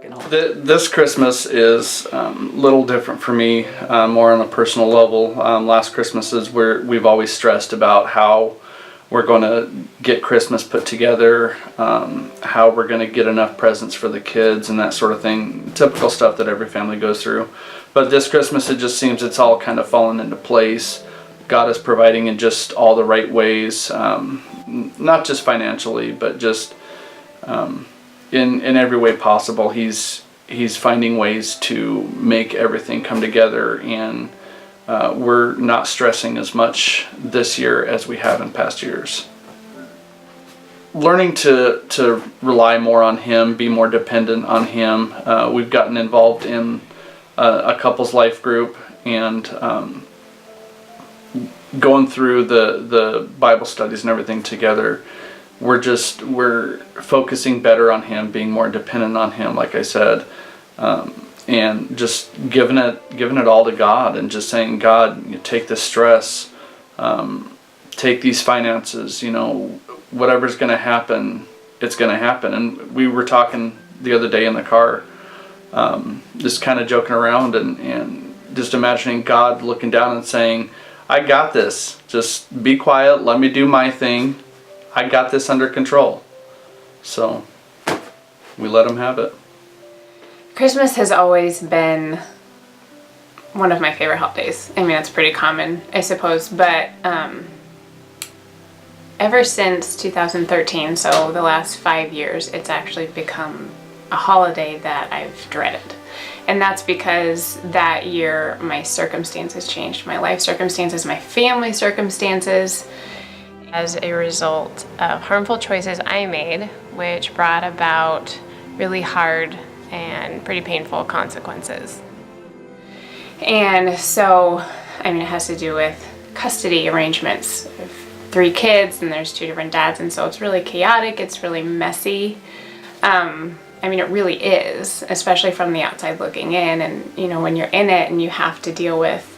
This Christmas is a little different for me, more on a personal level. Last Christmas is where we've always stressed about how we're going to get Christmas put together, how we're going to get enough presents for the kids and that sort of thing. Typical stuff that every family goes through. But this Christmas, it just seems it's all kind of fallen into place. God is providing in just all the right ways, not just financially, but just in every way possible. He's finding ways to make everything come together, and we're not stressing as much this year as we have in past years. Learning to rely more on Him, be more dependent on Him. We've gotten involved in a couples life group, and going through the Bible studies and everything together. We're focusing better on Him, being more dependent on Him, like I said, and just giving it all to God, and just saying, God, you take this stress, take these finances, whatever's going to happen, it's going to happen. And we were talking the other day in the car, just kind of joking around and just imagining God looking down and saying, I got this, just be quiet, let me do my thing. I got this under control. So we let Him have it. Christmas has always been one of my favorite holidays. I mean, it's pretty common, I suppose, but ever since 2013, so the last 5 years, it's actually become a holiday that I've dreaded. And that's because that year my circumstances changed. My life circumstances, my family circumstances, as a result of harmful choices I made, which brought about really hard and pretty painful consequences. And so, it has to do with custody arrangements. I have 3 kids and there's 2 different dads, and so it's really chaotic, it's really messy. It really is, especially from the outside looking in, and when you're in it and you have to deal with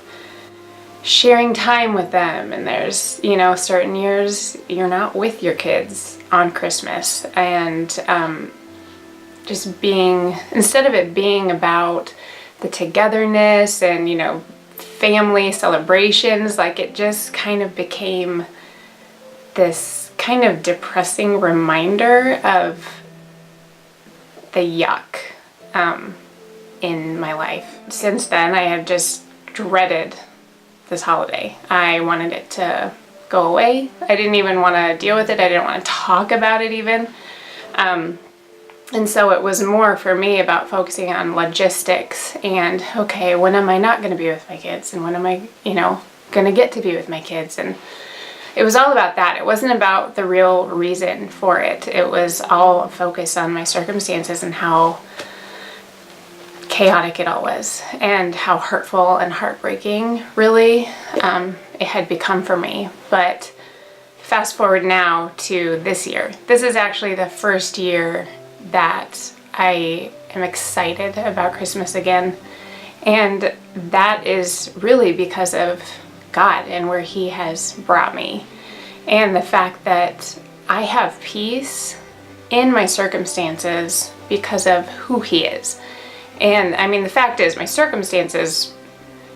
sharing time with them, and there's certain years you're not with your kids on Christmas, and just being, instead of it being about the togetherness and family celebrations, like it just kind of became this kind of depressing reminder of the yuck in my life. Since then, I have just dreaded this holiday. I wanted it to go away. I didn't even want to deal with it. I didn't want to talk about it even. And so it was more for me about focusing on logistics and, okay, when am I not going to be with my kids? And when am I, going to get to be with my kids? And it was all about that. It wasn't about the real reason for it. It was all focused on my circumstances and how chaotic it all was, and how hurtful and heartbreaking really it had become for me. But fast forward now to this year. This is actually the first year that I am excited about Christmas again, and that is really because of God and where He has brought me, and the fact that I have peace in my circumstances because of who He is. And the fact is, my circumstances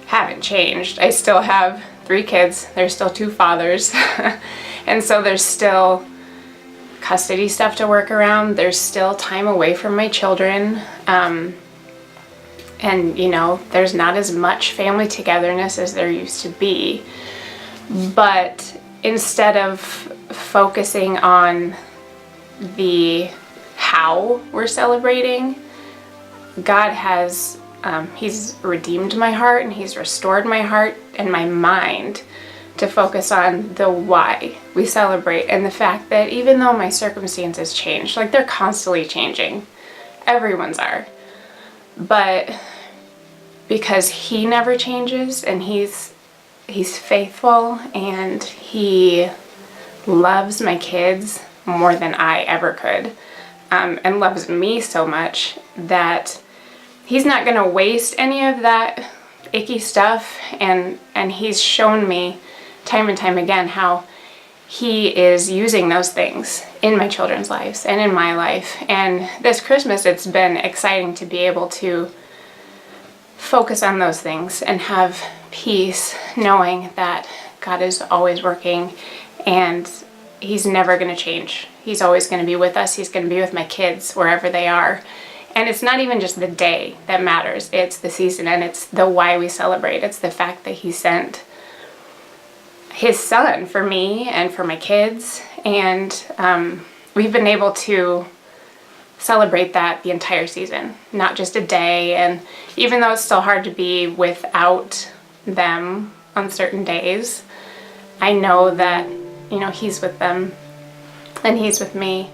haven't changed. I still have 3 kids, there's still 2 fathers, and so there's still custody stuff to work around, there's still time away from my children, and there's not as much family togetherness as there used to be. But instead of focusing on the how we're celebrating, God has, He's redeemed my heart, and He's restored my heart and my mind to focus on the why we celebrate, and the fact that even though my circumstances change, like they're constantly changing, everyone's are, but because He never changes, and He's faithful, and He loves my kids more than I ever could, and loves me so much that He's not going to waste any of that icky stuff, and He's shown me time and time again how He is using those things in my children's lives and in my life. And this Christmas, it's been exciting to be able to focus on those things and have peace, knowing that God is always working and He's never going to change. He's always going to be with us. He's going to be with my kids wherever they are. And it's not even just the day that matters. It's the season, and it's the why we celebrate. It's the fact that He sent His Son for me and for my kids. And we've been able to celebrate that the entire season, not just a day. And even though it's still hard to be without them on certain days, I know that, He's with them and He's with me.